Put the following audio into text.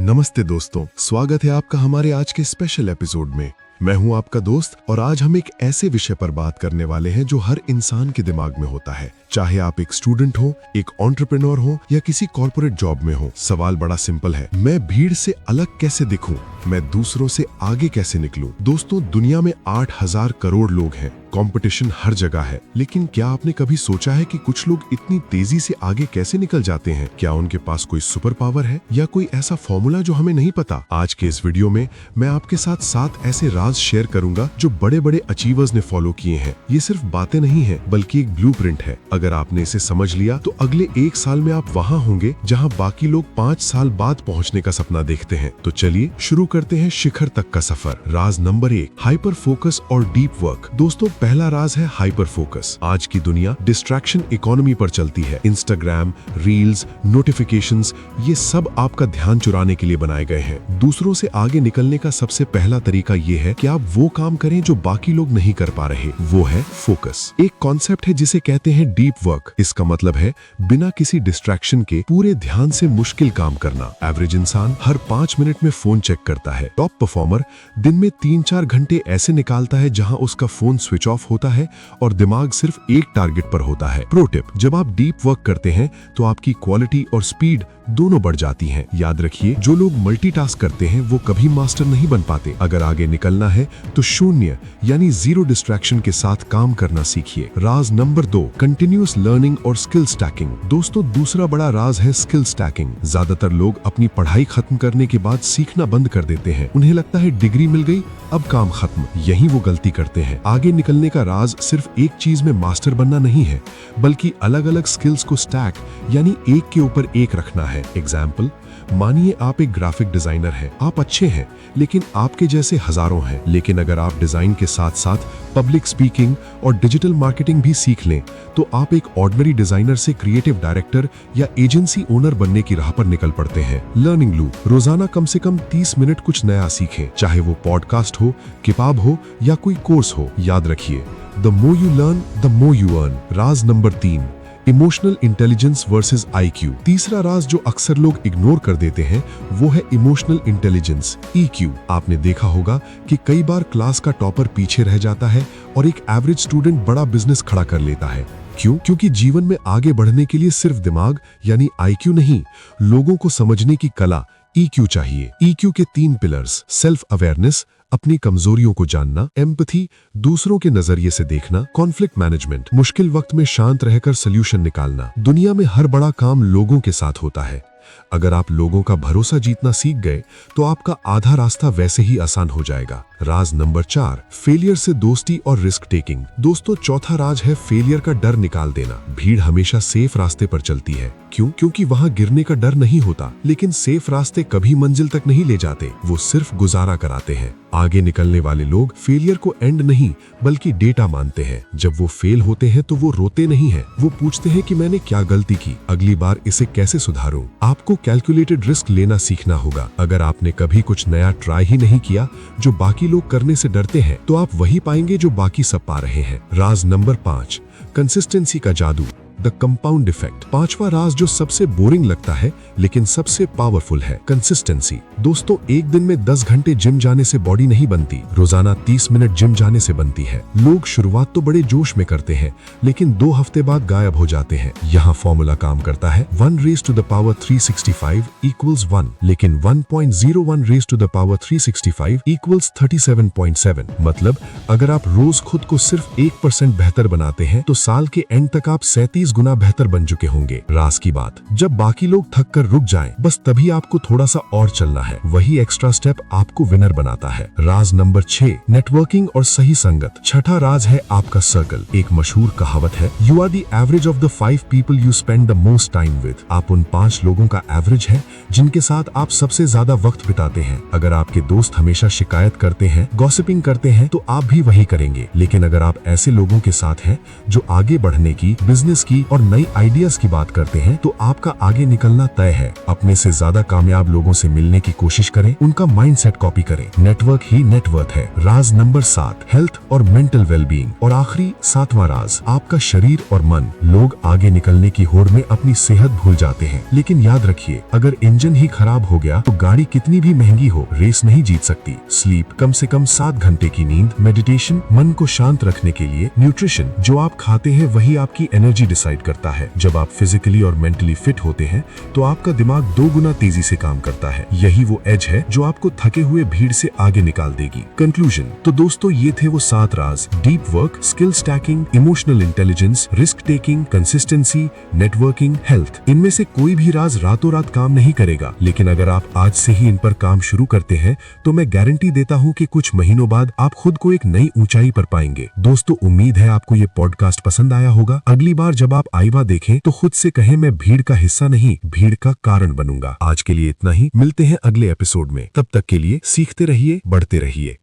नमस्ते दोस्तों, स्वागत है आपका हमारे आज के स्पेशल एपिसोड में। मैं हूं आपका दोस्त और आज हम एक ऐसे विषय पर बात करने वाले हैं जो हर इंसान के दिमाग में होता है। चाहे आप एक स्टूडेंट हो, एक एंटरप्रेन्योर हो या किसी कॉर्पोरेट जॉब में हो, सवाल बड़ा सिंपल है। मैं भीड़ से अलग कैसे दिखूं? मैं दूसरों से आगे कैसे निकलूं? दोस्तों, दुनिया में 8,000 करोड़ लोग हैं। कंपटीशन हर जगह है, लेकिन क्या आपने कभी सोचा है कि कुछ लोग इतनी तेजी से आगे कैसे निकल जाते हैं? क्या उनके पास कोई सुपर पावर है या कोई ऐसा फॉर्मूला जो हमें नहीं पता? आज के इस वीडियो में मैं आपके साथ 7 ऐसे राज शेयर करूंगा जो बड़े बड़े अचीवर्स ने फॉलो किए हैं। ये सिर्फ बातें नहीं है, बल्कि एक ब्लूप्रिंट है। अगर आपने इसे समझ लिया तो अगले 1 साल में आप वहां होंगे जहां बाकी लोग 5 साल बाद पहुंचने का सपना देखते हैं। तो चलिए शुरू करते हैं शिखर तक का सफर। राज नंबर 1, हाइपर फोकस और डीप वर्क। दोस्तों, पहला राज है हाइपर फोकस। आज की दुनिया डिस्ट्रैक्शन इकोनॉमी पर चलती है। इंस्टाग्राम, रील्स, नोटिफिकेशंस, ये सब आपका ध्यान चुराने के लिए बनाए गए हैं। दूसरों से आगे निकलने का सबसे पहला तरीका ये है कि आप वो काम करें जो बाकी लोग नहीं कर पा रहे। वो है फोकस। एक कॉन्सेप्ट है जिसे कहते हैं डीप वर्क। इसका मतलब है बिना किसी डिस्ट्रैक्शन के पूरे ध्यान से मुश्किल काम करना। एवरेज इंसान हर 5 मिनट में फोन चेक करता है। टॉप परफॉर्मर दिन में 3-4 घंटे ऐसे निकालता है जहां उसका फोन स्विच ऑफ होता है और दिमाग सिर्फ एक टारगेट पर होता है। प्रो टिप, जब आप डीप वर्क करते हैं तो आपकी क्वालिटी और स्पीड दोनों बढ़ जाती हैं। याद रखिए, जो लोग मल्टीटास्क करते हैं वो कभी मास्टर नहीं बन पाते। अगर आगे निकलना है तो शून्य यानी जीरो डिस्ट्रैक्शन के साथ काम करना सीखिए। राज नंबर 2, कंटिन्यूअस लर्निंग और स्किल स्टैकिंग। दोस्तों, दूसरा बड़ा राज है स्किल स्टैकिंग। ज्यादातर लोग अपनी पढ़ाई खत्म करने के बाद सीखना बंद कर देते हैं। उन्हें लगता है डिग्री मिल गई, अब काम खत्म। यही वो गलती करते हैं। आगे निकलने का राज सिर्फ एक चीज में मास्टर बनना नहीं है, बल्कि अलग अलग स्किल्स को स्टैक यानी एक के ऊपर एक रखना है। एग्जाम्पल, मानिए आप एक ग्राफिक डिजाइनर हैं। आप अच्छे हैं, लेकिन आपके जैसे हजारों हैं। लेकिन अगर आप डिजाइन के साथ साथ पब्लिक स्पीकिंग और डिजिटल मार्केटिंग भी सीख लें तो आप एक ऑर्डिनरी डिजाइनर से क्रिएटिव डायरेक्टर या एजेंसी ओनर बनने की राह पर निकल पड़ते हैं। लर्निंग लूप, रोजाना कम से कम 30 मिनट कुछ नया सीखें, चाहे वो पॉडकास्ट हो, किताब हो या कोई कोर्स हो। याद रखिए, the more you learn the more you earn. Raj number 3, emotional intelligence versus IQ। तीसरा राज जो अक्सर लोग इग्नोर कर देते हैं वो है इमोशनल इंटेलिजेंस, EQ। आपने देखा होगा कि कई बार क्लास का टॉपर पीछे रह जाता है और एक एवरेज स्टूडेंट बड़ा बिजनेस खड़ा कर लेता है। क्यों? क्योंकि जीवन में आगे बढ़ने के लिए सिर्फ दिमाग यानी IQ नहीं, लोगों को समझने की कला EQ चाहिए। EQ के 3 पिलर्स, सेल्फ अवेयरनेस, अपनी कमजोरियों को जानना, एम्पैथी, दूसरों के नजरिए से देखना, कॉन्फ्लिक्ट मैनेजमेंट, मुश्किल वक्त में शांत रहकर सॉल्यूशन निकालना। दुनिया में हर बड़ा काम लोगों के साथ होता है। अगर आप लोगों का भरोसा जीतना सीख गए तो आपका आधा रास्ता वैसे ही आसान हो जाएगा। राज नंबर 4, फेलियर से दोस्ती और रिस्क टेकिंग। दोस्तों, चौथा राज है फेलियर का डर निकाल देना। भीड़ हमेशा सेफ रास्ते पर चलती है। क्यों? क्योंकि वहां गिरने का डर नहीं होता। लेकिन सेफ रास्ते कभी मंजिल तक नहीं ले जाते, वो सिर्फ गुजारा कराते हैं। आगे निकलने वाले लोग फेलियर को एंड नहीं बल्कि डेटा मानते हैं। जब वो फेल होते हैं तो वो रोते नहीं हैं, वो पूछते हैं कि मैंने क्या गलती की, अगली बार इसे कैसे सुधारूं। आपको कैलकुलेटेड रिस्क लेना सीखना होगा। अगर आपने कभी कुछ नया ट्राई ही नहीं किया जो बाकी लोग करने से डरते हैं, तो आप वही पाएंगे जो बाकी सब पा रहे हैं। राज नंबर 5, कंसिस्टेंसी का जादू, द कंपाउंड इफेक्ट। पांचवा राज जो सबसे बोरिंग लगता है लेकिन सबसे पावरफुल है, कंसिस्टेंसी। दोस्तों, एक दिन में 10 घंटे जिम जाने से बॉडी नहीं बनती, रोजाना 30 मिनट जिम जाने से बनती है। लोग शुरुआत तो बड़े जोश में करते हैं, लेकिन 2 हफ्ते बाद गायब हो जाते हैं। यहाँ फॉर्मूला काम करता है, 1 raised to the power 365 equals 1, लेकिन 1.01 raised to the power 365 equals 37.7। मतलब अगर आप रोज खुद को सिर्फ 1% बेहतर बनाते हैं तो साल के एंड तक आप 37 गुना बेहतर बन चुके होंगे। राज की बात, जब बाकी लोग थक कर रुक जाएं, बस तभी आपको थोड़ा सा और चलना है। वही एक्स्ट्रा स्टेप आपको विनर बनाता है। राज नंबर 6, नेटवर्किंग और सही संगत। छठा राज है आपका सर्कल। एक मशहूर कहावत है, you are the average of the 5 people you spend the most time with. आप उन 5 लोगों का एवरेज है जिनके साथ आप सबसे ज्यादा वक्त बिताते हैं। अगर आपके दोस्त हमेशा शिकायत करते हैं, गॉसिपिंग करते हैं, तो आप भी वही करेंगे। लेकिन अगर आप ऐसे लोगों के साथ हैं जो आगे बढ़ने की, बिजनेस की स्किल और नई आइडियाज की बात करते हैं तो आपका आगे निकलना तय है। अपने से ज्यादा कामयाब लोगों से मिलने की कोशिश करें, उनका माइंडसेट कॉपी करें। नेटवर्क ही नेटवर्थ है। राज नंबर 7, हेल्थ और मेंटल वेलबींग। और आखिरी 7वां राज, आपका शरीर और मन। लोग आगे निकलने की होड़ में अपनी सेहत भूल जाते हैं, लेकिन याद रखिए, अगर इंजन ही खराब हो गया तो गाड़ी कितनी भी महंगी हो रेस नहीं जीत सकती। स्लीप, कम से कम 7 घंटे की नींद, मेडिटेशन, मन को शांत रखने के लिए, न्यूट्रिशन, जो आप खाते हैं वही आपकी एनर्जी डिसाइड करता है। जब आप फिजिकली और मेंटली फिट होते हैं तो आपका दिमाग 2 गुना तेजी से काम करता है। यही वो एज है जो आपको थके हुए भीड़ से आगे निकाल देगी। कंक्लूजन, तो दोस्तों ये थे वो 7 राज। Deep work, skill stacking, emotional intelligence, risk taking, consistency, networking, health. इनमें से कोई भी राज रातों रात काम नहीं करेगा, लेकिन अगर आप आज से ही इन पर काम शुरू करते हैं तो मैं गारंटी देता हूं कि कुछ महीनों बाद आप खुद को एक नई ऊंचाई पर पाएंगे। दोस्तों, उम्मीद है आपको ये पॉडकास्ट पसंद आया होगा। अगली बार जब आप आईवा देखें तो खुद से कहें, मैं भीड़ का हिस्सा नहीं, भीड़ का कारण बनूंगा। आज के लिए इतना ही, मिलते हैं अगले एपिसोड में। तब तक के लिए सीखते रहिए, बढ़ते रहिए।